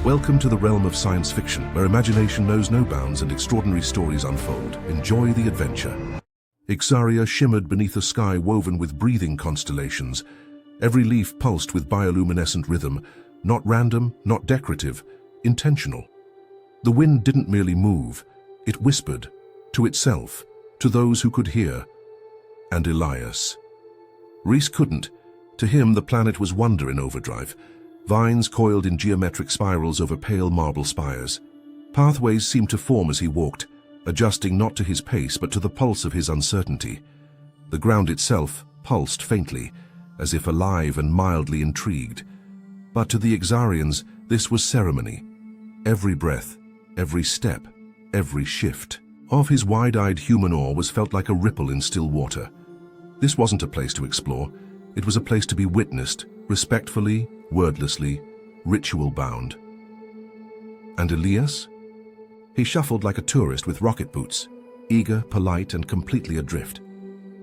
Welcome to the realm of science fiction, where imagination knows no bounds and extraordinary stories unfold. Enjoy the adventure. Yxaria shimmered beneath a sky woven with breathing constellations. Every leaf pulsed with bioluminescent rhythm, not random, not decorative, intentional. The wind didn't merely move, it whispered, to itself, to those who could hear. And Elias. Rhys couldn't. To him, the planet was wonder in overdrive. Vines coiled in geometric spirals over pale marble spires. Pathways seemed to form as he walked, adjusting not to his pace but to the pulse of his uncertainty. The ground itself pulsed faintly, as if alive and mildly intrigued. But to the Yxarians, this was ceremony. Every breath, every step, every shift of his wide-eyed human awe was felt like a ripple in still water. This wasn't a place to explore. It was a place to be witnessed, respectfully, wordlessly, ritual-bound. And Elias? He shuffled like a tourist with rocket boots, eager, polite, and completely adrift.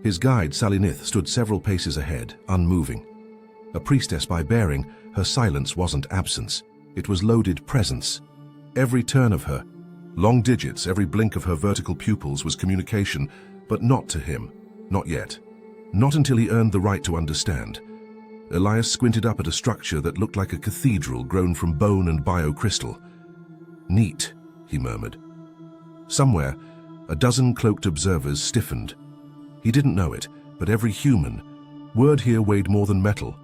His guide, Salinith, stood several paces ahead, unmoving. A priestess by bearing, her silence wasn't absence. It was loaded presence. Every turn of her, long digits, every blink of her vertical pupils was communication, but not to him. Not yet. Not until he earned the right to understand. Elias squinted up at a structure that looked like a cathedral grown from bone and biocrystal. Neat, he murmured. Somewhere, a dozen cloaked observers stiffened. He didn't know it, but every human, word here weighed more than metal,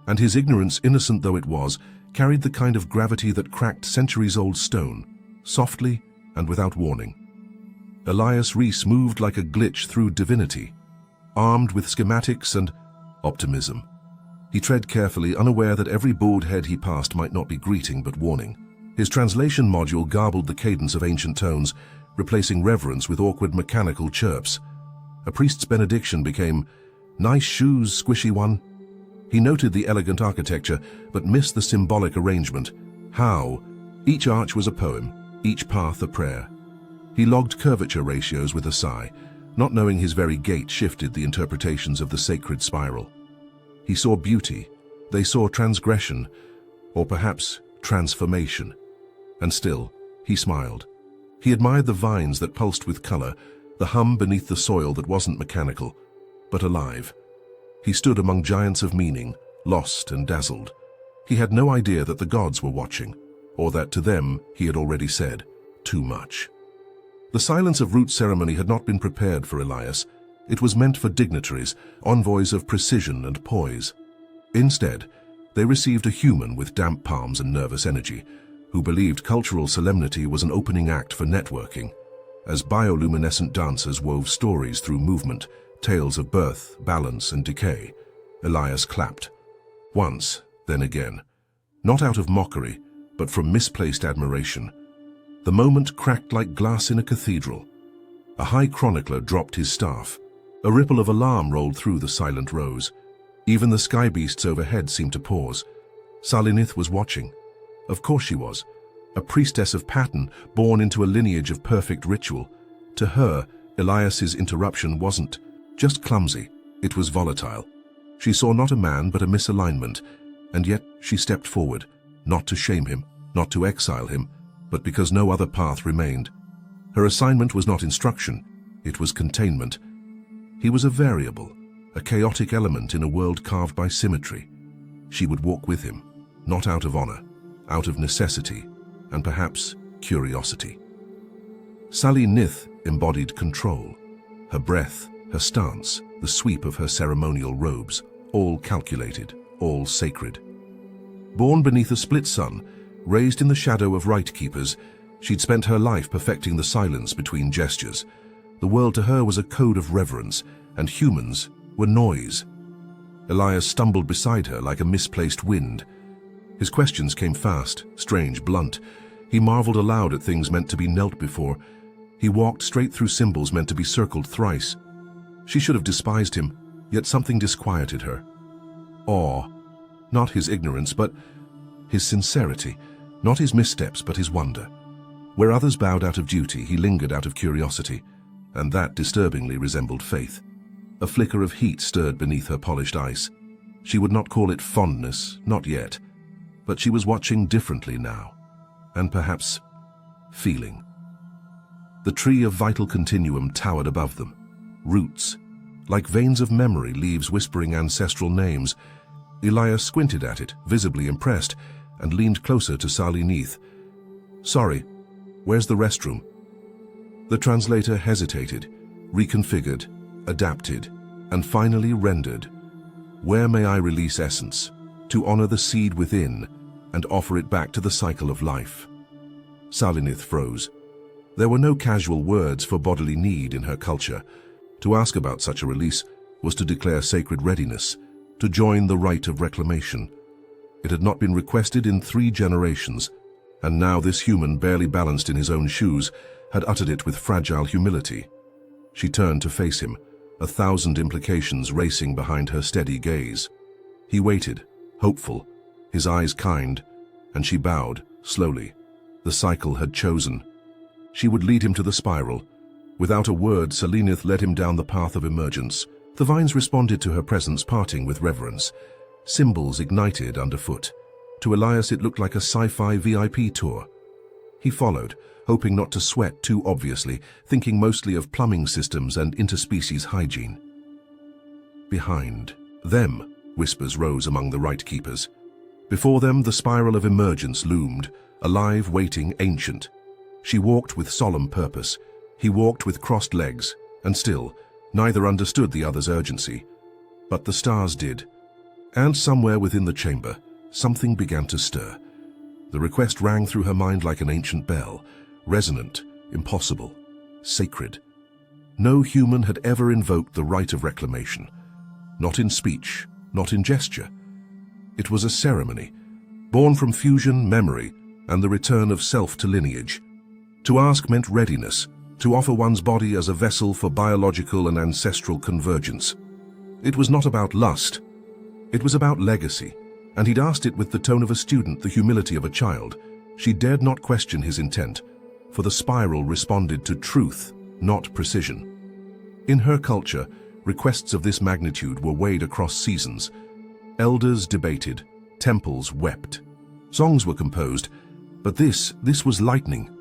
and his ignorance, innocent though it was, carried the kind of gravity that cracked centuries-old stone, softly and without warning. Elias Rhys moved like a glitch through divinity, armed with schematics and optimism. He tread carefully, unaware that every bald head he passed might not be greeting but warning. His translation module garbled the cadence of ancient tones, replacing reverence with awkward mechanical chirps. A priest's benediction became, "Nice shoes, squishy one." He noted the elegant architecture, but missed the symbolic arrangement. How? Each arch was a poem, each path a prayer. He logged curvature ratios with a sigh, not knowing his very gait shifted the interpretations of the sacred spiral. He saw beauty, they saw transgression, or perhaps transformation. And still, he smiled. He admired the vines that pulsed with color, the hum beneath the soil that wasn't mechanical, but alive. He stood among giants of meaning, lost and dazzled. He had no idea that the gods were watching, or that to them he had already said too much. The silence of root ceremony had not been prepared for Elias. It was meant for dignitaries, envoys of precision and poise. Instead, they received a human with damp palms and nervous energy, who believed cultural solemnity was an opening act for networking. As bioluminescent dancers wove stories through movement, tales of birth, balance, and decay, Elias clapped. Once, then again. Not out of mockery, but from misplaced admiration. The moment cracked like glass in a cathedral. A high chronicler dropped his staff. A ripple of alarm rolled through the silent rows. Even the sky beasts overhead seemed to pause. Salinith was watching. Of course she was. A priestess of pattern, born into a lineage of perfect ritual. To her, Elias's interruption wasn't just clumsy, it was volatile. She saw not a man but a misalignment, and yet she stepped forward, not to shame him, not to exile him, but because no other path remained. Her assignment was not instruction, it was containment. He was a variable, a chaotic element in a world carved by symmetry. She would walk with him, not out of honor, out of necessity, and perhaps curiosity. Salinith embodied control. Her breath, her stance, the sweep of her ceremonial robes, all calculated, all sacred. Born beneath a split sun, raised in the shadow of rite keepers, she'd spent her life perfecting the silence between gestures. The world to her was a code of reverence, and humans were noise. Elias stumbled beside her like a misplaced wind. His questions came fast, strange, blunt. He marveled aloud at things meant to be knelt before. He walked straight through symbols meant to be circled thrice. She should have despised him, yet something disquieted her. Awe. Not his ignorance, but his sincerity. Not his missteps, but his wonder. Where others bowed out of duty, he lingered out of curiosity, and that disturbingly resembled faith. A flicker of heat stirred beneath her polished ice. She would not call it fondness, not yet, but she was watching differently now, and perhaps feeling. The tree of vital continuum towered above them. Roots, like veins of memory, leaves whispering ancestral names. Elias squinted at it, visibly impressed, and leaned closer to Sally Neath. "Sorry, where's the restroom?" The translator hesitated, reconfigured, adapted, and finally rendered. "Where may I release essence, to honor the seed within, and offer it back to the cycle of life?" Sally Neath froze. There were no casual words for bodily need in her culture. To ask about such a release was to declare sacred readiness, to join the rite of reclamation. It had not been requested in 3 generations, and now this human, barely balanced in his own shoes, had uttered it with fragile humility. She turned to face him, 1,000 implications racing behind her steady gaze. He waited, hopeful, his eyes kind, and she bowed, slowly. The cycle had chosen. She would lead him to the spiral. Without a word, Sally Neath led him down the path of emergence. The vines responded to her presence, parting with reverence. Symbols ignited underfoot. To Elias it looked like a sci-fi VIP tour. He followed, hoping not to sweat too obviously, thinking mostly of plumbing systems and interspecies hygiene. Behind them, whispers rose among the rite keepers. Before them, the spiral of emergence loomed, alive, waiting, ancient. She walked with solemn purpose. He walked with crossed legs, and still, neither understood the other's urgency. But the stars did. And somewhere within the chamber, something began to stir. The request rang through her mind like an ancient bell, resonant, impossible, sacred. No human had ever invoked the rite of reclamation. Not in speech, not in gesture. It was a ceremony, born from fusion, memory, and the return of self to lineage. To ask meant readiness, to offer one's body as a vessel for biological and ancestral convergence. It was not about lust. It was about legacy, and he'd asked it with the tone of a student, the humility of a child. She dared not question his intent, for the spiral responded to truth, not precision. In her culture, requests of this magnitude were weighed across seasons. Elders debated, temples wept. Songs were composed, but this was lightning.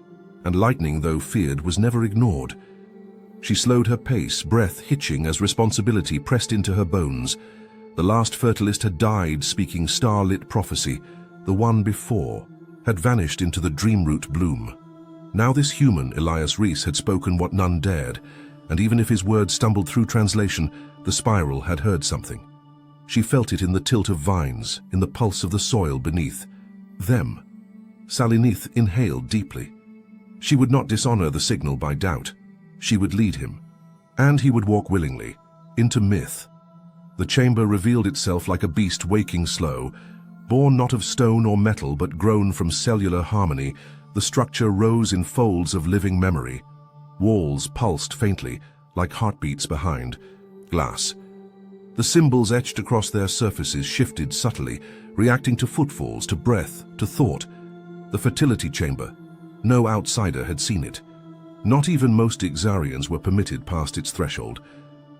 And lightning, though feared, was never ignored. She slowed her pace, breath hitching as responsibility pressed into her bones. The last fertilist had died speaking star-lit prophecy. The one before had vanished into the dream-root bloom. Now this human, Elias Rhys, had spoken what none dared, and even if his words stumbled through translation, the spiral had heard something. She felt it in the tilt of vines, in the pulse of the soil beneath. Them. Sally Neath inhaled deeply. She would not dishonor the signal by doubt. She would lead him. And he would walk willingly, into myth. The chamber revealed itself like a beast waking slow. Born not of stone or metal, but grown from cellular harmony, the structure rose in folds of living memory. Walls pulsed faintly, like heartbeats behind glass. The symbols etched across their surfaces shifted subtly, reacting to footfalls, to breath, to thought. The fertility chamber. No outsider had seen it. Not even most Yxarians were permitted past its threshold.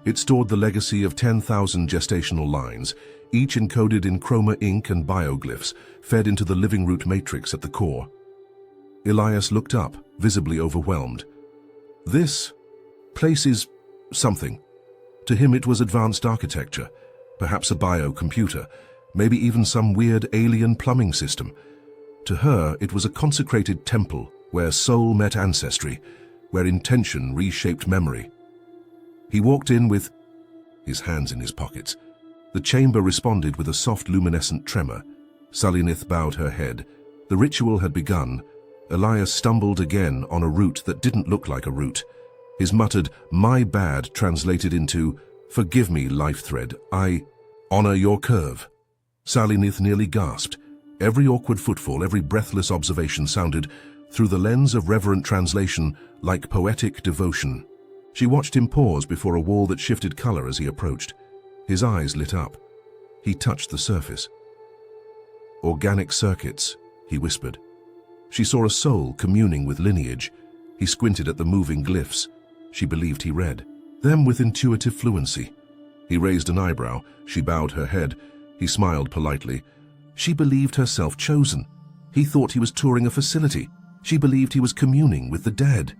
It stored the legacy of 10,000 gestational lines, each encoded in chroma ink and bioglyphs, fed into the living root matrix at the core. Elias looked up, visibly overwhelmed. This place is something. To him it was advanced architecture, perhaps a biocomputer, maybe even some weird alien plumbing system. To her, it was a consecrated temple where soul met ancestry, where intention reshaped memory. He walked in with his hands in his pockets. The chamber responded with a soft luminescent tremor. Sally Neath bowed her head. The ritual had begun. Elias stumbled again on a root that didn't look like a root. His muttered, "My bad," translated into, "Forgive me, life thread. I honor your curve." Sally Neath nearly gasped. Every awkward footfall, every breathless observation sounded, through the lens of reverent translation, like poetic devotion. She watched him pause before a wall that shifted color as he approached. His eyes lit up. He touched the surface. "Organic circuits," he whispered. She saw a soul communing with lineage. He squinted at the moving glyphs. She believed he read them with intuitive fluency. He raised an eyebrow. She bowed her head. He smiled politely. She believed herself chosen. He thought he was touring a facility. She believed he was communing with the dead.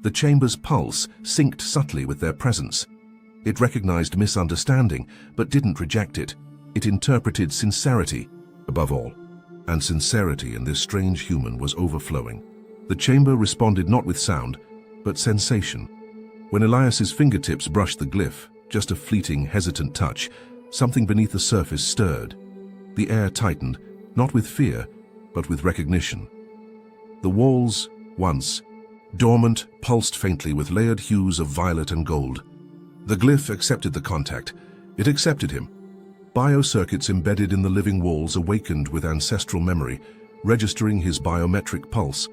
The chamber's pulse synced subtly with their presence. It recognized misunderstanding, but didn't reject it. It interpreted sincerity, above all. And sincerity in this strange human was overflowing. The chamber responded not with sound, but sensation. When Elias's fingertips brushed the glyph, just a fleeting, hesitant touch, something beneath the surface stirred. The air tightened, not with fear, but with recognition. The walls, once dormant, pulsed faintly with layered hues of violet and gold. The glyph accepted the contact. It accepted him. Biocircuits embedded in the living walls awakened with ancestral memory, registering his biometric pulse.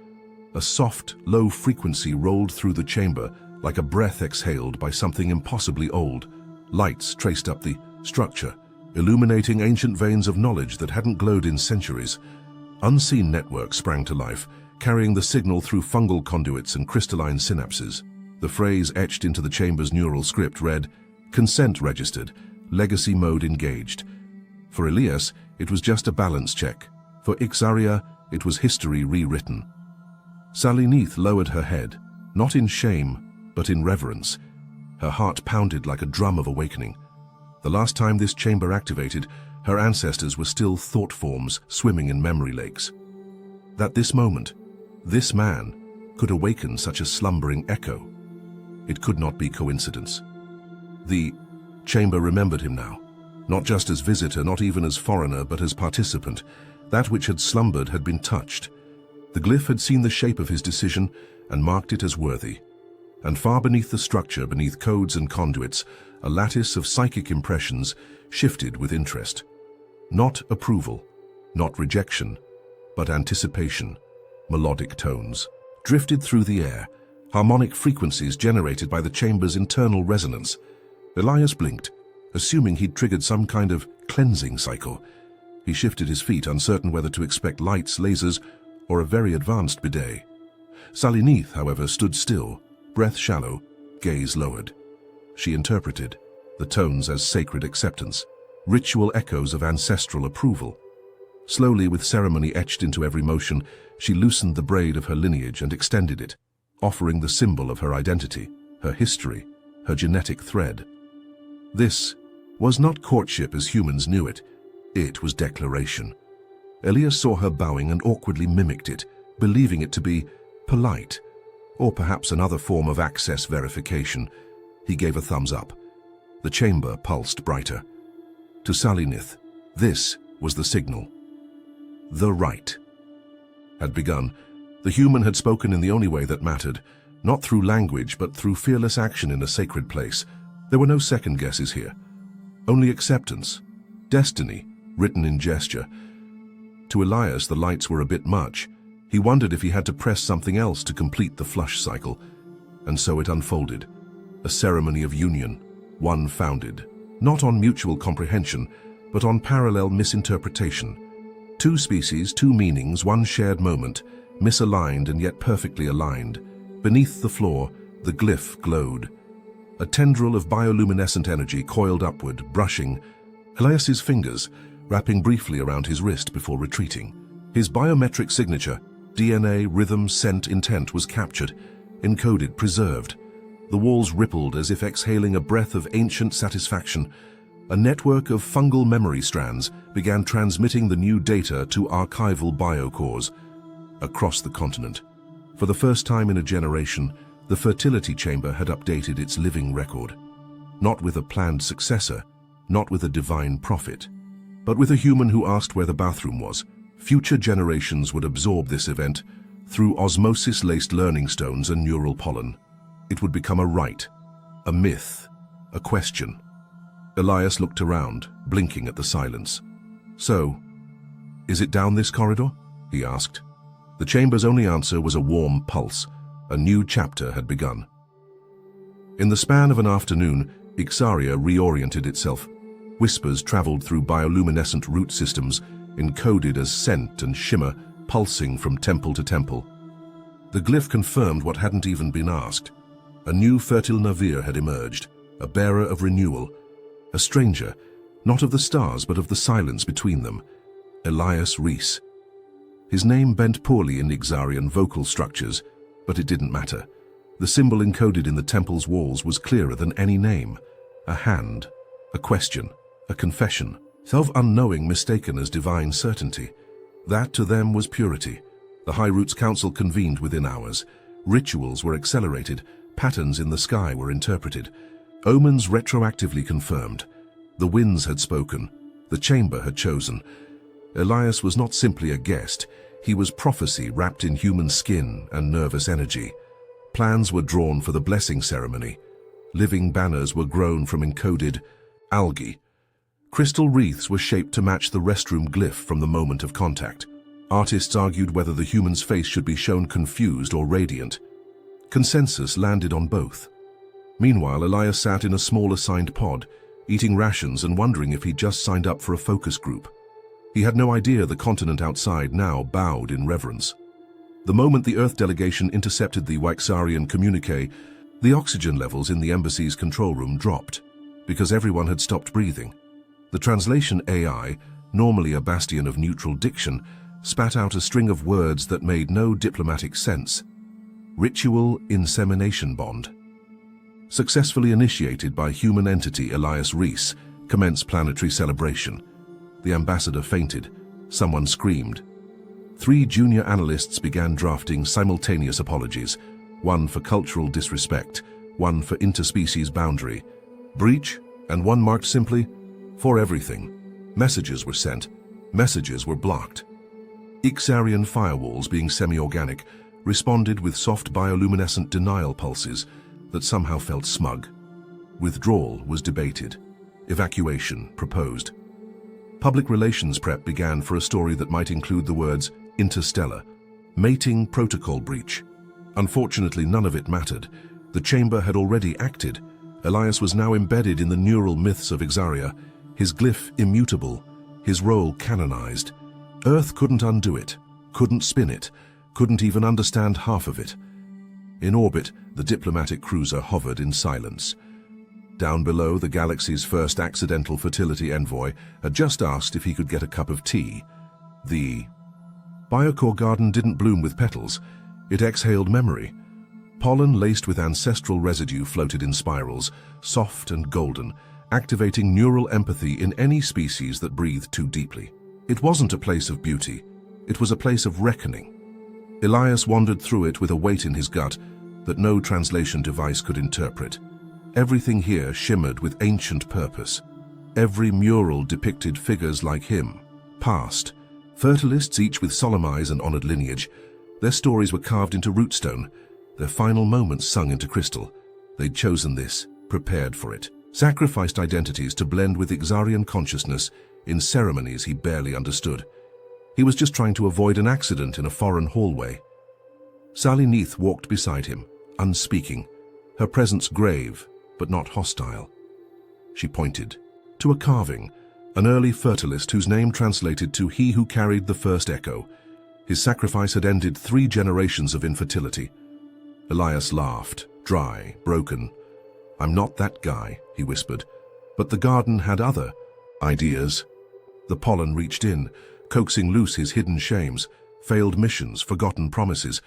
A soft, low frequency rolled through the chamber, like a breath exhaled by something impossibly old. Lights traced up the structure, illuminating ancient veins of knowledge that hadn't glowed in centuries. Unseen networks sprang to life, carrying the signal through fungal conduits and crystalline synapses. The phrase etched into the chamber's neural script read, "Consent registered, legacy mode engaged." For Elias, it was just a balance check. For Yxaria, it was history rewritten. Sally Neath lowered her head, not in shame, but in reverence. Her heart pounded like a drum of awakening. The last time this chamber activated, her ancestors were still thought forms swimming in memory lakes. That this moment, this man, could awaken such a slumbering echo. It could not be coincidence. The chamber remembered him now, not just as visitor, not even as foreigner, but as participant. That which had slumbered had been touched. The glyph had seen the shape of his decision and marked it as worthy. And far beneath the structure, beneath codes and conduits, a lattice of psychic impressions shifted with interest. Not approval, not rejection, but anticipation. Melodic tones drifted through the air, harmonic frequencies generated by the chamber's internal resonance. Elias blinked, assuming he'd triggered some kind of cleansing cycle. He shifted his feet, uncertain whether to expect lights, lasers, or a very advanced bidet. Sally Neath, however, stood still, breath shallow, gaze lowered. She interpreted the tones as sacred acceptance, ritual echoes of ancestral approval. Slowly, with ceremony etched into every motion, she loosened the braid of her lineage and extended it, offering the symbol of her identity, her history, her genetic thread. This was not courtship as humans knew it. It was declaration. Elias saw her bowing and awkwardly mimicked it, believing it to be polite, or perhaps another form of access verification. He gave a thumbs up. The chamber pulsed brighter. To Sally Neath, this was the signal. The rite had begun. The human had spoken in the only way that mattered, not through language, but through fearless action in a sacred place. There were no second guesses here. Only acceptance, destiny, written in gesture. To Elias, the lights were a bit much. He wondered if he had to press something else to complete the flush cycle. And so it unfolded. A ceremony of union, one founded, not on mutual comprehension, but on parallel misinterpretation. Two species, two meanings, one shared moment, misaligned and yet perfectly aligned. Beneath the floor, the glyph glowed. A tendril of bioluminescent energy coiled upward, brushing Elias's fingers, wrapping briefly around his wrist before retreating. His biometric signature, DNA, rhythm, scent, intent, was captured, encoded, preserved. The walls rippled as if exhaling a breath of ancient satisfaction. A network of fungal memory strands began transmitting the new data to archival biocores across the continent. For the first time in a generation, the Fertility Chamber had updated its living record. Not with a planned successor, not with a divine prophet, but with a human who asked where the bathroom was. Future generations would absorb this event through osmosis-laced learning stones and neural pollen. It would become a rite, a myth, a question. Elias looked around, blinking at the silence. "So, is it down this corridor?" he asked. The chamber's only answer was a warm pulse. A new chapter had begun. In the span of an afternoon, Yxaria reoriented itself. Whispers traveled through bioluminescent root systems, encoded as scent and shimmer, pulsing from temple to temple. The glyph confirmed what hadn't even been asked. A new fertile navir had emerged, a bearer of renewal, a stranger, not of the stars but of the silence between them. Elias Rhys. His name bent poorly in Yxarian vocal structures, but it didn't matter. The symbol encoded in the temple's walls was clearer than any name. A hand, a question, a confession, self-unknowing mistaken as divine certainty. That to them was purity. The High Roots Council convened within hours. Rituals were accelerated, patterns in the sky were interpreted. Omens retroactively confirmed. The winds had spoken, the chamber had chosen. Elias was not simply a guest, he was prophecy wrapped in human skin and nervous energy. Plans were drawn for the blessing ceremony. Living banners were grown from encoded algae. Crystal wreaths were shaped to match the restroom glyph from the moment of contact. Artists argued whether the human's face should be shown confused or radiant. Consensus landed on both. Meanwhile, Elias sat in a small assigned pod, eating rations and wondering if he'd just signed up for a focus group. He had no idea the continent outside now bowed in reverence. The moment the Earth delegation intercepted the Yxarian communique, the oxygen levels in the embassy's control room dropped, because everyone had stopped breathing. The translation AI, normally a bastion of neutral diction, spat out a string of words that made no diplomatic sense. Ritual insemination bond. Successfully initiated by human entity Elias Rhys, commenced planetary celebration. The ambassador fainted. Someone screamed. 3 junior analysts began drafting simultaneous apologies, one for cultural disrespect, one for interspecies boundary, breach, and one marked simply, for everything. Messages were sent. Messages were blocked. Yxarian firewalls, being semi-organic, responded with soft bioluminescent denial pulses that somehow felt smug. Withdrawal was debated. Evacuation proposed. Public relations prep began for a story that might include the words Interstellar, mating protocol breach. Unfortunately, none of it mattered. The chamber had already acted. Elias was now embedded in the neural myths of Yxaria, his glyph immutable, his role canonized. Earth couldn't undo it, couldn't spin it, couldn't even understand half of it. In orbit, the diplomatic cruiser hovered in silence. Down below, the galaxy's first accidental fertility envoy had just asked if he could get a cup of tea. The Biocore garden didn't bloom with petals. It exhaled memory. Pollen laced with ancestral residue floated in spirals, soft and golden, activating neural empathy in any species that breathed too deeply. It wasn't a place of beauty. It was a place of reckoning. Elias wandered through it with a weight in his gut that no translation device could interpret. Everything here shimmered with ancient purpose. Every mural depicted figures like him, past, fertilists each with solemn eyes and honored lineage. Their stories were carved into rootstone, their final moments sung into crystal. They'd chosen this, prepared for it, sacrificed identities to blend with Yxarian consciousness in ceremonies he barely understood. He was just trying to avoid an accident in a foreign hallway. Sally Neath walked beside him, unspeaking, her presence grave, but not hostile. She pointed to a carving, an early fertilist whose name translated to he who carried the first echo. His sacrifice had ended 3 generations of infertility. Elias laughed, dry, broken. "I'm not that guy," he whispered. But the garden had other ideas. The pollen reached in, coaxing loose his hidden shames, failed missions, forgotten promises,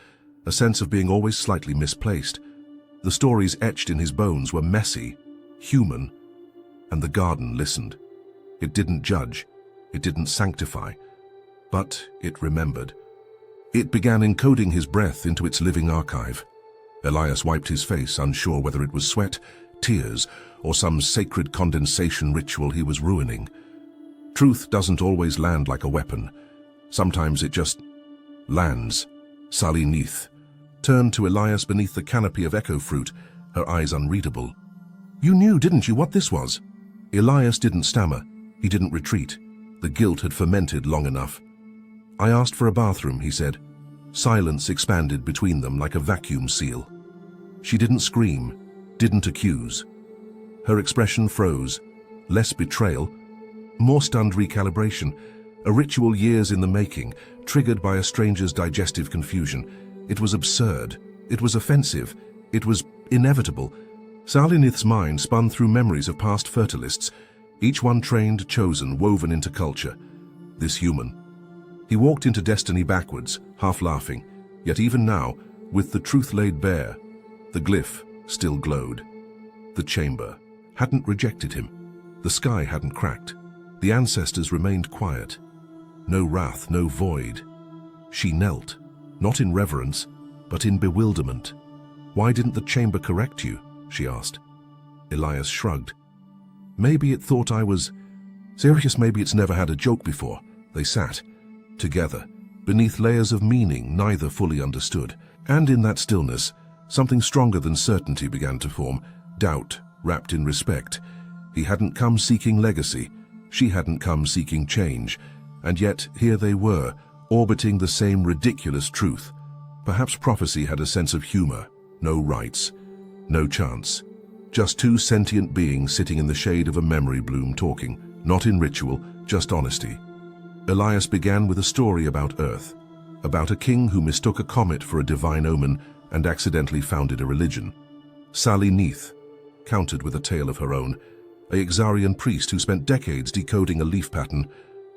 a sense of being always slightly misplaced. The stories etched in his bones were messy, human, and the garden listened. It didn't judge, it didn't sanctify, but it remembered. It began encoding his breath into its living archive. Elias wiped his face, unsure whether it was sweat, tears, or some sacred condensation ritual he was ruining. Truth doesn't always land like a weapon. Sometimes it just lands. Sally Neath turned to Elias beneath the canopy of echo fruit, her eyes unreadable. "You knew, didn't you, what this was?" Elias didn't stammer. He didn't retreat. The guilt had fermented long enough. "I asked for a bathroom," he said. Silence expanded between them like a vacuum seal. She didn't scream, didn't accuse. Her expression froze. Less betrayal, more stunned recalibration. A ritual years in the making, triggered by a stranger's digestive confusion. It was absurd. It was offensive. It was inevitable. Sally Neath's mind spun through memories of past fertilists, each one trained, chosen, woven into culture. This human. He walked into destiny backwards, half laughing, yet even now, with the truth laid bare, the glyph still glowed. The chamber hadn't rejected him. The sky hadn't cracked. The ancestors remained quiet. No wrath, no void. She knelt, not in reverence, but in bewilderment. "Why didn't the chamber correct you?" she asked. Elias shrugged. "Maybe it thought I was serious, maybe it's never had a joke before." They sat, together, beneath layers of meaning neither fully understood. And in that stillness, something stronger than certainty began to form, doubt wrapped in respect. He hadn't come seeking legacy. She hadn't come seeking change. And yet, here they were, orbiting the same ridiculous truth. Perhaps prophecy had a sense of humor, no rights, no chance. Just two sentient beings sitting in the shade of a memory bloom talking, not in ritual, just honesty. Elias began with a story about Earth, about a king who mistook a comet for a divine omen and accidentally founded a religion. Sally Neath countered with a tale of her own, a Yxarian priest who spent decades decoding a leaf pattern,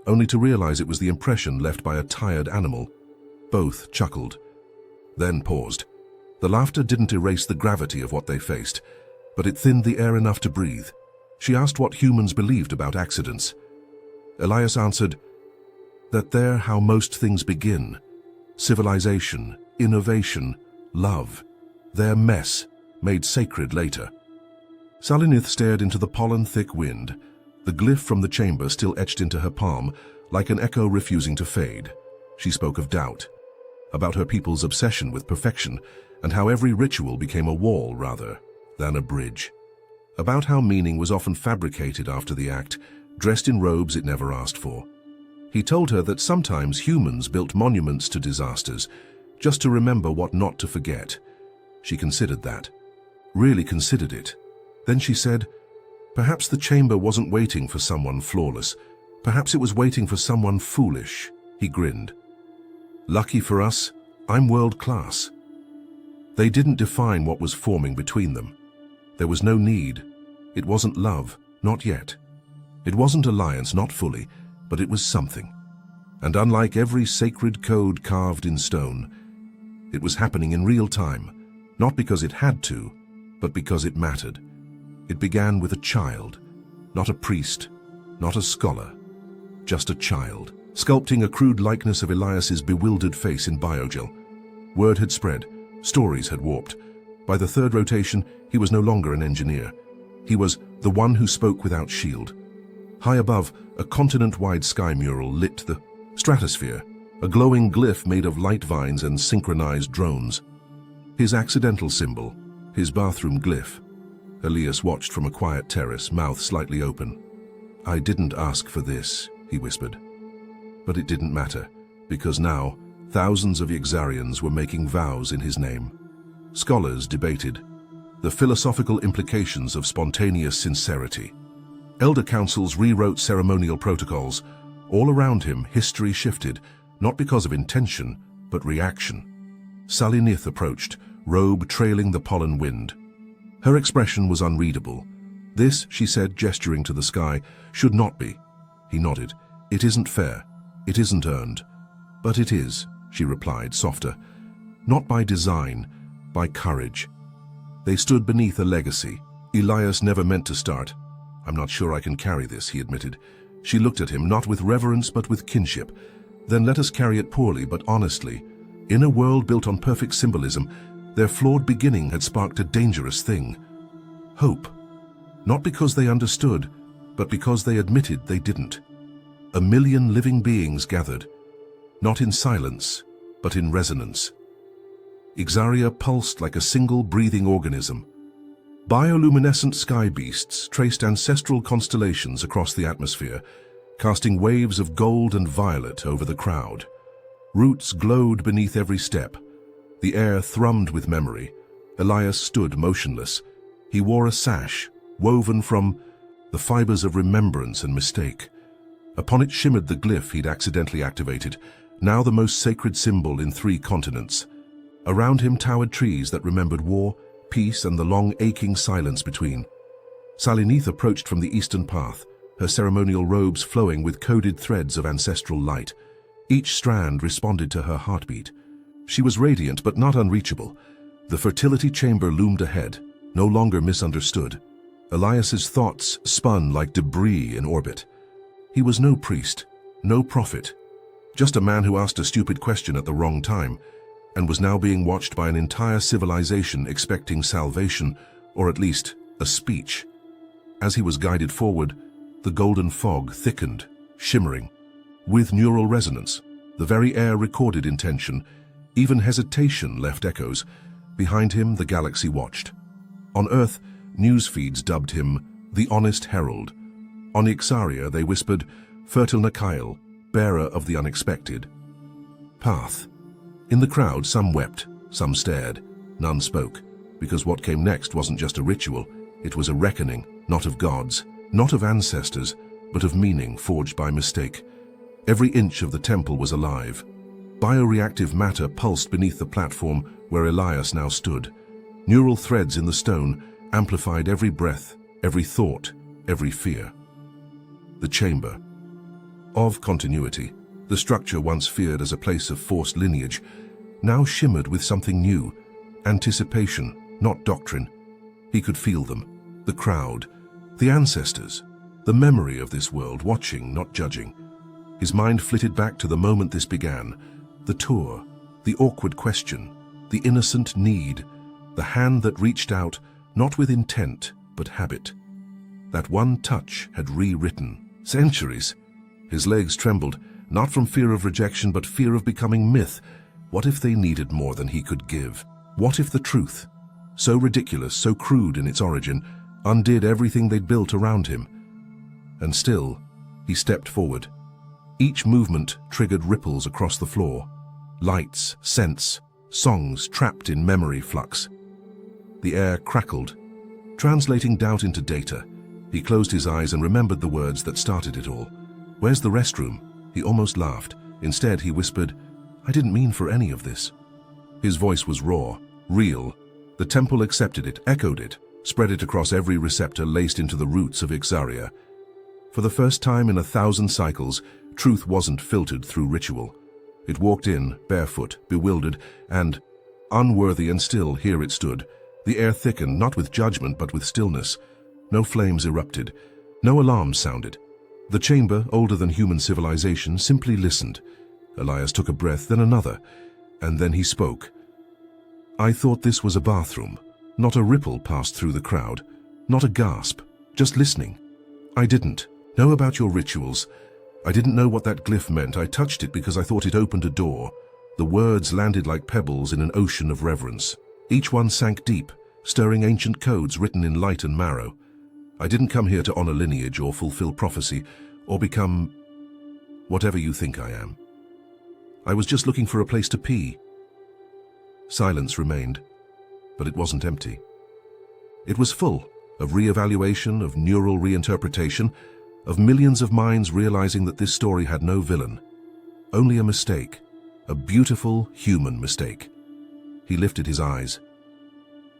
only to realize it was the impression left by a tired animal. Both chuckled, then paused. The laughter didn't erase the gravity of what they faced, but it thinned the air enough to breathe. She asked what humans believed about accidents. Elias answered that they're how most things begin. Civilization, innovation, love. Their mess, made sacred later. Salinith stared into the pollen-thick wind, the glyph from the chamber still etched into her palm, like an echo refusing to fade. She spoke of doubt, about her people's obsession with perfection, and how every ritual became a wall rather than a bridge. About how meaning was often fabricated after the act, dressed in robes it never asked for. He told her that sometimes humans built monuments to disasters, just to remember what not to forget. She considered that, really considered it. Then she said, perhaps the chamber wasn't waiting for someone flawless. Perhaps it was waiting for someone foolish. He grinned. Lucky for us, I'm world class. They didn't define what was forming between them. There was no need. It wasn't love, not yet. It wasn't alliance, not fully, but it was something. And unlike every sacred code carved in stone, it was happening in real time, not because it had to, but because it mattered. It began with a child, not a priest, not a scholar, just a child, sculpting a crude likeness of Elias's bewildered face in biogel. Word had spread, stories had warped. By the third rotation, he was no longer an engineer. He was the one who spoke without shield. High above, a continent-wide sky mural lit the stratosphere, a glowing glyph made of light vines and synchronized drones. His accidental symbol, his bathroom glyph. Elias watched from a quiet terrace, mouth slightly open. I didn't ask for this, he whispered. But it didn't matter, because now, thousands of Yxarians were making vows in his name. Scholars debated the philosophical implications of spontaneous sincerity. Elder councils rewrote ceremonial protocols. All around him, history shifted, not because of intention, but reaction. Sally Neath approached, robe trailing the pollen wind. Her expression was unreadable. This, she said, gesturing to the sky, should not be. He nodded. It isn't fair. It isn't earned. But it is, she replied, softer. Not by design, by courage. They stood beneath a legacy. Elias never meant to start. I'm not sure I can carry this, he admitted. She looked at him, not with reverence, but with kinship. Then let us carry it poorly, but honestly. In a world built on perfect symbolism, their flawed beginning had sparked a dangerous thing. Hope. Not because they understood, but because they admitted they didn't. 1 million living beings gathered, not in silence, but in resonance. Yxaria pulsed like a single breathing organism. Bioluminescent sky beasts traced ancestral constellations across the atmosphere, casting waves of gold and violet over the crowd. Roots glowed beneath every step. The air thrummed with memory. Elias stood motionless. He wore a sash, woven from the fibers of remembrance and mistake. Upon it shimmered the glyph he'd accidentally activated, now the most sacred symbol in 3 continents. Around him towered trees that remembered war, peace, and the long aching silence between. Sally Neath approached from the eastern path, her ceremonial robes flowing with coded threads of ancestral light. Each strand responded to her heartbeat. She was radiant but not unreachable. The fertility chamber loomed ahead, no longer misunderstood. Elias's thoughts spun like debris in orbit. He was no priest, no prophet, just a man who asked a stupid question at the wrong time, and was now being watched by an entire civilization expecting salvation, or at least a speech. As he was guided forward, the golden fog thickened, shimmering. With neural resonance, the very air recorded intention. Even hesitation left echoes. Behind him, the galaxy watched. On Earth, news feeds dubbed him the Honest Herald. On Yxaria, they whispered, Fertile Nakail, bearer of the unexpected. Path. In the crowd, some wept, some stared. None spoke, because what came next wasn't just a ritual. It was a reckoning, not of gods, not of ancestors, but of meaning forged by mistake. Every inch of the temple was alive. Bioreactive matter pulsed beneath the platform where Elias now stood. Neural threads in the stone amplified every breath, every thought, every fear. The chamber. Of continuity, the structure once feared as a place of forced lineage, now shimmered with something new, anticipation, not doctrine. He could feel them, the crowd, the ancestors, the memory of this world, watching, not judging. His mind flitted back to the moment this began, the tour, the awkward question, the innocent need, the hand that reached out, not with intent, but habit. That one touch had rewritten centuries. His legs trembled, not from fear of rejection, but fear of becoming myth. What if they needed more than he could give? What if the truth, so ridiculous, so crude in its origin, undid everything they'd built around him? And still, he stepped forward. Each movement triggered ripples across the floor. Lights, scents, songs trapped in memory flux. The air crackled, translating doubt into data. He closed his eyes and remembered the words that started it all. Where's the restroom? He almost laughed. Instead, he whispered, I didn't mean for any of this. His voice was raw, real. The temple accepted it, echoed it, spread it across every receptor laced into the roots of Yxaria. For the first time in 1,000 cycles, truth wasn't filtered through ritual. It walked in, barefoot, bewildered, and unworthy, and still here it stood. The air thickened, not with judgment, but with stillness. No flames erupted. No alarms sounded. The chamber, older than human civilization, simply listened. Elias took a breath, then another, and then he spoke. I thought this was a bathroom. Not a ripple passed through the crowd. Not a gasp. Just listening. I didn't know about your rituals. I didn't know what that glyph meant. I touched it because I thought it opened a door. The words landed like pebbles in an ocean of reverence. Each one sank deep, stirring ancient codes written in light and marrow. I didn't come here to honor lineage or fulfill prophecy or become whatever you think I am. I was just looking for a place to pee. Silence remained, but it wasn't empty. It was full of re-evaluation, of neural reinterpretation, of millions of minds realizing that this story had no villain, only a mistake, a beautiful human mistake. He lifted his eyes.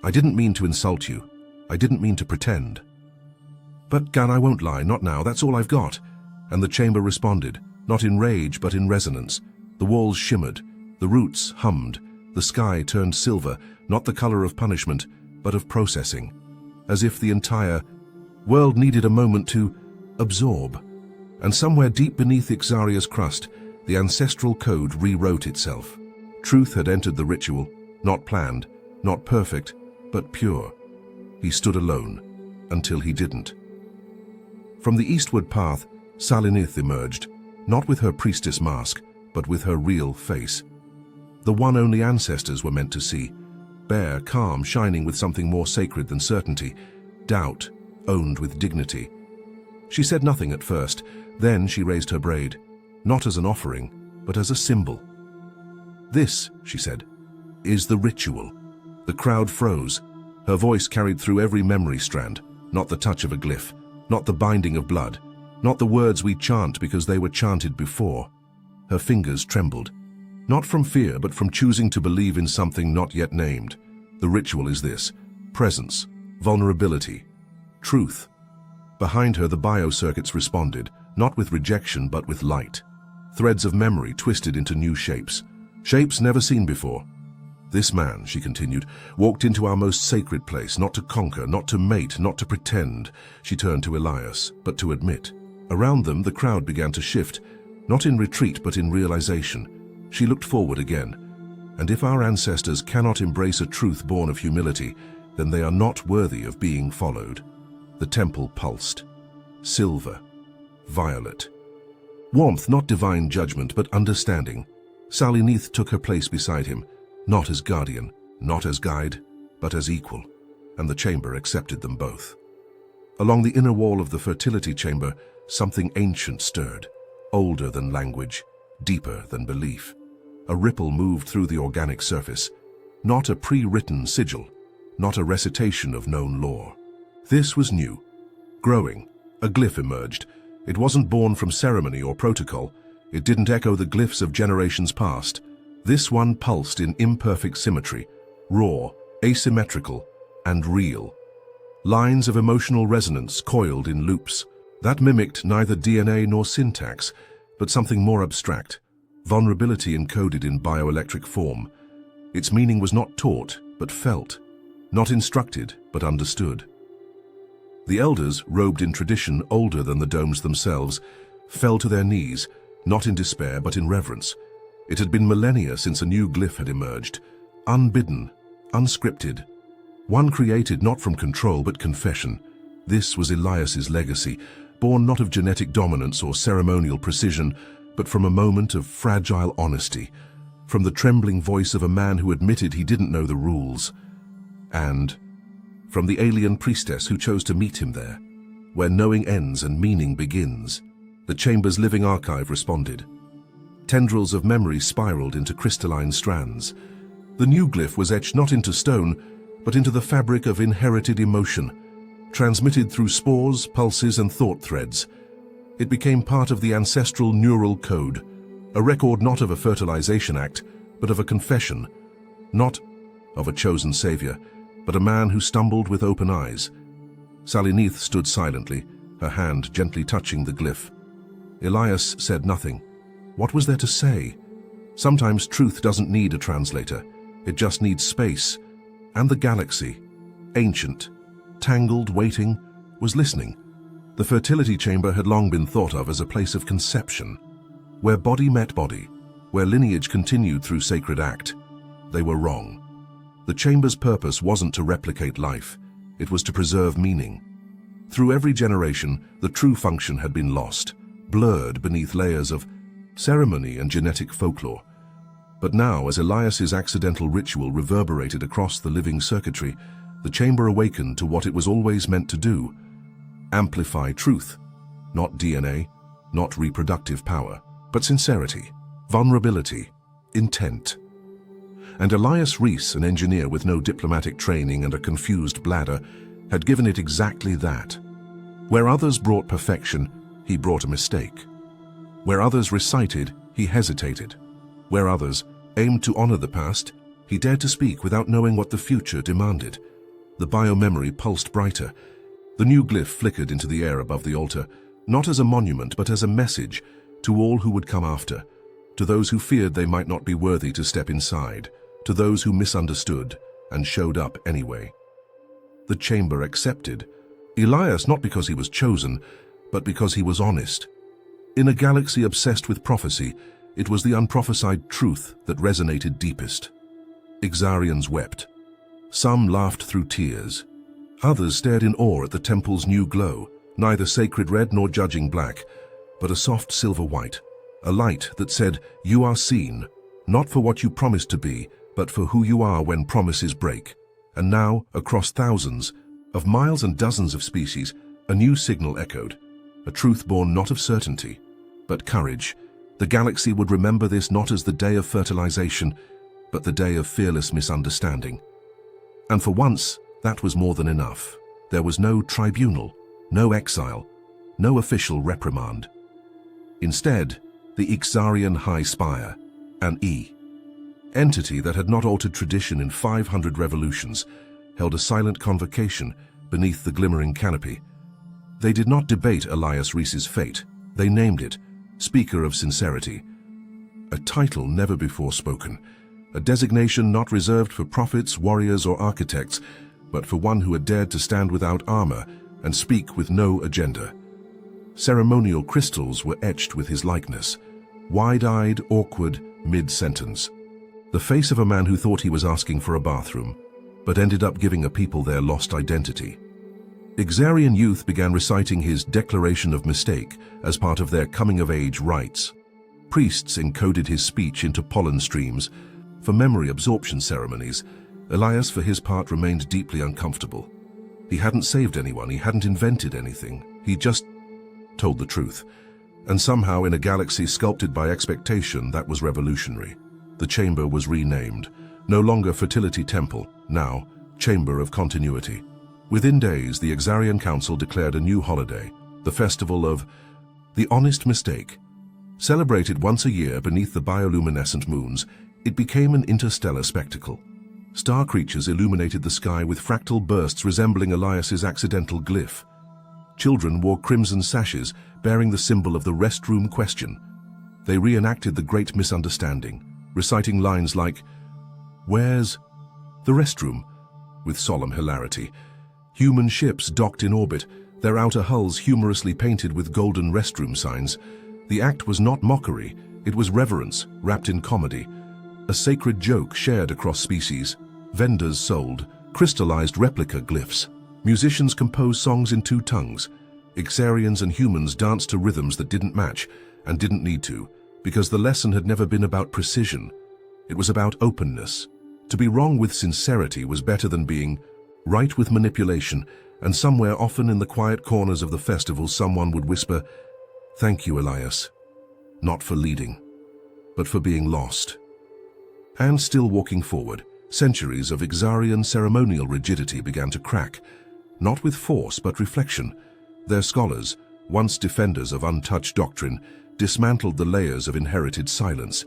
I didn't mean to insult you. I didn't mean to pretend. But, Gan, I won't lie, not now, that's all I've got. And the chamber responded, not in rage, but in resonance. The walls shimmered, the roots hummed, the sky turned silver, not the color of punishment, but of processing, as if the entire world needed a moment to absorb. And somewhere deep beneath Yxaria's crust, the ancestral code rewrote itself. Truth had entered the ritual, not planned, not perfect, but pure. He stood alone, until he didn't. From the eastward path, Salinith emerged, not with her priestess mask, but with her real face. The one only ancestors were meant to see, bare, calm, shining with something more sacred than certainty, doubt, owned with dignity. She said nothing at first, then she raised her braid, not as an offering, but as a symbol. This, she said, is the ritual. The crowd froze. Her voice carried through every memory strand, not the touch of a glyph, not the binding of blood, not the words we chant because they were chanted before. Her fingers trembled, not from fear, but from choosing to believe in something not yet named. The ritual is this: presence, vulnerability, truth. Behind her, the biocircuits responded, not with rejection, but with light. threads of memory twisted into new shapes. Shapes never seen before. This man, she continued, walked into our most sacred place, not to conquer, not to mate, not to pretend. She turned to Elias, but to admit. Around them, the crowd began to shift, not in retreat, but in realization. She looked forward again. And if our ancestors cannot embrace a truth born of humility, then they are not worthy of being followed. The temple pulsed. Silver. Violet. Warmth, not divine judgment, but understanding. Sally Neath took her place beside him, not as guardian, not as guide, but as equal, and the chamber accepted them both. Along the inner wall of the fertility chamber, something ancient stirred, older than language, deeper than belief. A ripple moved through the organic surface, not a pre-written sigil, not a recitation of known lore. This was new, growing. A glyph emerged. It wasn't born from ceremony or protocol. It didn't echo the glyphs of generations past. This one pulsed in imperfect symmetry, raw, asymmetrical, and real. Lines of emotional resonance coiled in loops. That mimicked neither DNA nor syntax, but something more abstract, vulnerability encoded in bioelectric form. Its meaning was not taught, but felt, not instructed, but understood. The elders, robed in tradition older than the domes themselves, fell to their knees, not in despair, but in reverence. It had been millennia since a new glyph had emerged, unbidden, unscripted, one created not from control but confession. This was Elias's legacy, born not of genetic dominance or ceremonial precision, but from a moment of fragile honesty, from the trembling voice of a man who admitted he didn't know the rules, and from the alien priestess who chose to meet him there, where knowing ends and meaning begins. The chamber's living archive responded. Tendrils of memory spiraled into crystalline strands. The new glyph was etched not into stone, but into the fabric of inherited emotion, transmitted through spores, pulses, and thought threads. It became part of the ancestral neural code, a record not of a fertilization act, but of a confession, not of a chosen savior, but a man who stumbled with open eyes. Sally Neath stood silently, her hand gently touching the glyph. Elias said nothing. What was there to say? Sometimes truth doesn't need a translator. It just needs space. And the galaxy, ancient, tangled, waiting, was listening. The fertility chamber had long been thought of as a place of conception, where body met body, where lineage continued through sacred act. They were wrong. The chamber's purpose wasn't to replicate life. It was to preserve meaning. Through every generation, the true function had been lost, blurred beneath layers of ceremony and genetic folklore. But now, as Elias's accidental ritual reverberated across the living circuitry, the chamber awakened to what it was always meant to do: amplify truth, not DNA, not reproductive power, but sincerity, vulnerability, intent. And Elias Rhys, an engineer with no diplomatic training and a confused bladder, had given it exactly that. Where others brought perfection, he brought a mistake. Where others recited, he hesitated. Where others aimed to honor the past, he dared to speak without knowing what the future demanded. The biomemory pulsed brighter. The new glyph flickered into the air above the altar, not as a monument but as a message to all who would come after, to those who feared they might not be worthy to step inside, to those who misunderstood and showed up anyway. The chamber accepted Elias not because he was chosen, but because he was honest. In a galaxy obsessed with prophecy, it was the unprophesied truth that resonated deepest. Yxarians wept. Some laughed through tears. Others stared in awe at the temple's new glow, neither sacred red nor judging black, but a soft silver white, a light that said, "You are seen, not for what you promised to be, but for who you are when promises break." And now, across thousands of miles and dozens of species, a new signal echoed, a truth born not of certainty, but courage. The galaxy would remember this not as the day of fertilization, but the day of fearless misunderstanding. And for once, that was more than enough. There was no tribunal, no exile, no official reprimand. Instead, the Yxarian High Spire, an entity that had not altered tradition in 500 revolutions, held a silent convocation beneath the glimmering canopy. They did not debate Elias Rhys's fate. They named it, Speaker of Sincerity. A title never before spoken, a designation not reserved for prophets, warriors, or architects, but for one who had dared to stand without armor and speak with no agenda. Ceremonial crystals were etched with his likeness, wide-eyed, awkward, mid-sentence. The face of a man who thought he was asking for a bathroom, but ended up giving a people their lost identity. Yxarian youth began reciting his declaration of mistake as part of their coming-of-age rites. Priests encoded his speech into pollen streams. For memory absorption ceremonies, Elias, for his part, remained deeply uncomfortable. He hadn't saved anyone, he hadn't invented anything, he just told the truth. And somehow, in a galaxy sculpted by expectation, that was revolutionary. The chamber was renamed, no longer Fertility Temple, now Chamber of Continuity. Within days, the Yxarian Council declared a new holiday, the festival of the Honest Mistake. Celebrated once a year beneath the bioluminescent moons, it became an interstellar spectacle. Star creatures illuminated the sky with fractal bursts resembling Elias's accidental glyph. Children wore crimson sashes bearing the symbol of the restroom question. They reenacted the great misunderstanding, reciting lines like, "Where's the restroom?" with solemn hilarity. Human ships docked in orbit, their outer hulls humorously painted with golden restroom signs. The act was not mockery, it was reverence wrapped in comedy. A sacred joke shared across species. Vendors sold crystallized replica glyphs. Musicians composed songs in two tongues. Yxarians and humans danced to rhythms that didn't match and didn't need to, because the lesson had never been about precision. It was about openness. To be wrong with sincerity was better than being right with manipulation, and somewhere, often in the quiet corners of the festival, someone would whisper, "Thank you, Elias. Not for leading, but for being lost." And still walking forward, centuries of Yxarian ceremonial rigidity began to crack, not with force but reflection. Their scholars, once defenders of untouched doctrine, dismantled the layers of inherited silence.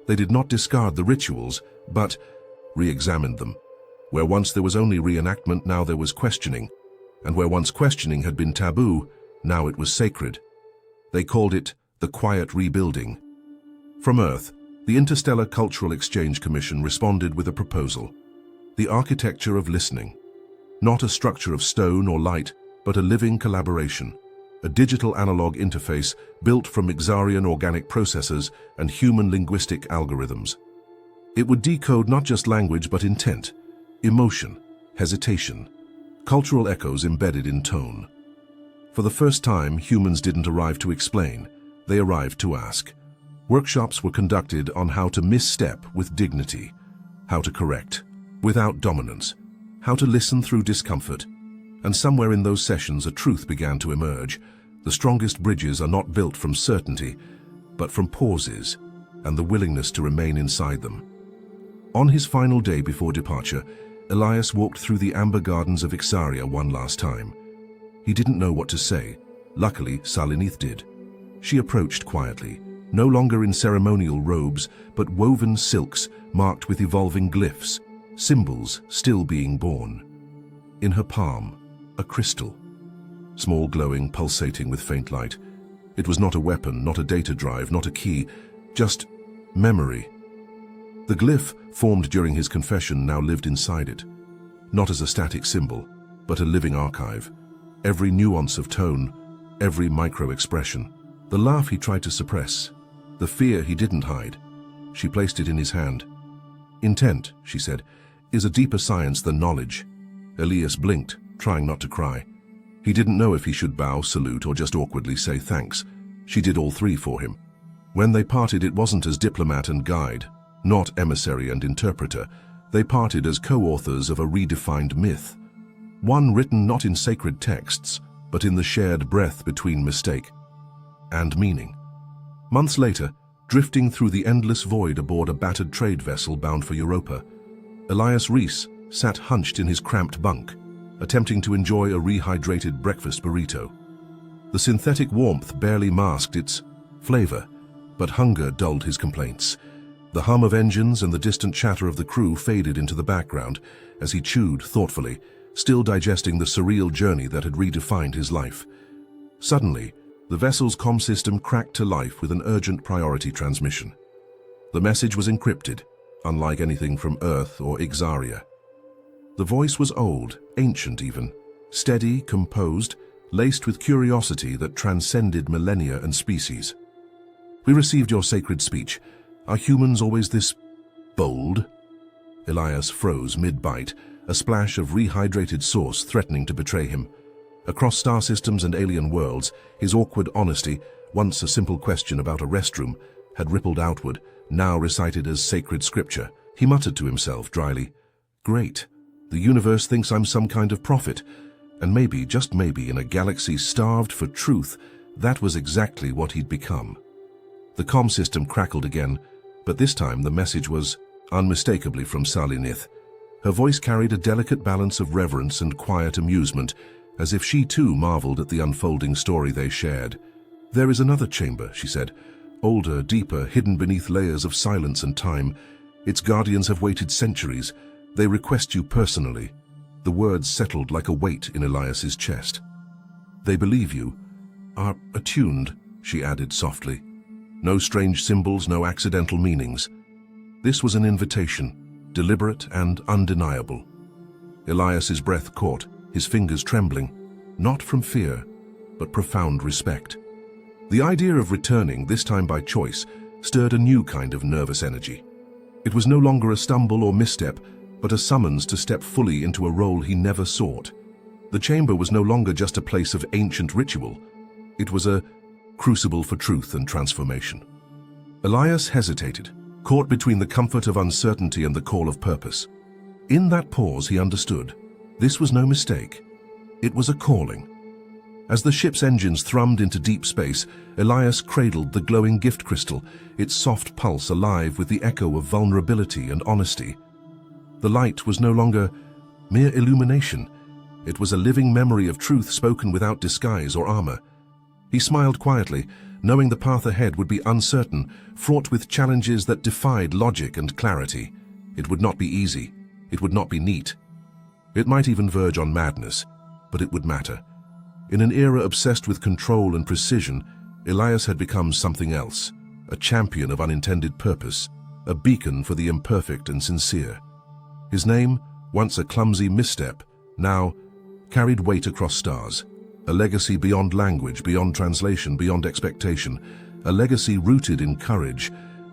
They did not discard the rituals, but re-examined them. Where once there was only reenactment, now there was questioning. And where once questioning had been taboo, now it was sacred. They called it the quiet rebuilding. From Earth, the Interstellar Cultural Exchange Commission responded with a proposal. The architecture of listening. Not a structure of stone or light, but a living collaboration. A digital analog interface built from Yxarian organic processors and human linguistic algorithms. It would decode not just language but intent, emotion, hesitation, cultural echoes embedded in tone. For the first time, humans didn't arrive to explain, they arrived to ask. Workshops were conducted on how to misstep with dignity, how to correct without dominance, how to listen through discomfort. And somewhere in those sessions a truth began to emerge. The strongest bridges are not built from certainty, but from pauses and the willingness to remain inside them. On his final day before departure, Elias walked through the amber gardens of Yxaria one last time. He didn't know what to say. Luckily, Salinith did. She approached quietly, no longer in ceremonial robes, but woven silks marked with evolving glyphs, symbols still being born. In her palm, a crystal. Small, glowing, pulsating with faint light. It was not a weapon, not a data drive, not a key, just memory. The glyph, formed during his confession, now lived inside it. Not as a static symbol, but a living archive. Every nuance of tone, every micro-expression. The laugh he tried to suppress, the fear he didn't hide. She placed it in his hand. "Intent," she said, "is a deeper science than knowledge." Elias blinked, trying not to cry. He didn't know if he should bow, salute, or just awkwardly say thanks. She did all three for him. When they parted, it wasn't as diplomat and guide, not emissary and interpreter. They parted as co-authors of a redefined myth. One written not in sacred texts, but in the shared breath between mistake and meaning. Months later, drifting through the endless void aboard a battered trade vessel bound for Europa, Elias Rhys sat hunched in his cramped bunk, attempting to enjoy a rehydrated breakfast burrito. The synthetic warmth barely masked its flavor, but hunger dulled his complaints. The hum of engines and the distant chatter of the crew faded into the background as he chewed thoughtfully, still digesting the surreal journey that had redefined his life. Suddenly, The vessel's comm system cracked to life with an urgent priority transmission. The message was encrypted, unlike anything from Earth or Yxaria. The voice was old, ancient even, steady, composed, laced with curiosity that transcended millennia and species. "We received your sacred speech. Are humans always this bold?" Elias froze mid-bite, a splash of rehydrated sauce threatening to betray him. Across star systems and alien worlds, his awkward honesty, once a simple question about a restroom, had rippled outward, now recited as sacred scripture. He muttered to himself dryly, "Great. The universe thinks I'm some kind of prophet." And maybe, just maybe, in a galaxy starved for truth, that was exactly what he'd become. The comm system crackled again, but this time the message was unmistakably from Salinith. Her voice carried a delicate balance of reverence and quiet amusement, as if she too marveled at the unfolding story they shared. "There is another chamber," she said, "older, deeper, hidden beneath layers of silence and time. Its guardians have waited centuries. They request you personally." The words settled like a weight in Elias's chest. "They believe you, are attuned," she added softly. "No strange symbols, no accidental meanings." This was an invitation, deliberate and undeniable. Elias's breath caught, his fingers trembling, not from fear, but profound respect. The idea of returning, this time by choice, stirred a new kind of nervous energy. It was no longer a stumble or misstep, but a summons to step fully into a role he never sought. The chamber was no longer just a place of ancient ritual. It was a crucible for truth and transformation. Elias hesitated, caught between the comfort of uncertainty and the call of purpose. In that pause, he understood. This was no mistake. It was a calling. As the ship's engines thrummed into deep space, Elias cradled the glowing gift crystal, its soft pulse alive with the echo of vulnerability and honesty. The light was no longer mere illumination. It was a living memory of truth spoken without disguise or armor. He smiled quietly, knowing the path ahead would be uncertain, fraught with challenges that defied logic and clarity. It would not be easy. It would not be neat. It might even verge on madness, but it would matter. In an era obsessed with control and precision, Elias had become something else, a champion of unintended purpose, a beacon for the imperfect and sincere. His name, once a clumsy misstep, now carried weight across stars, a legacy beyond language, beyond translation, beyond expectation, a legacy rooted in courage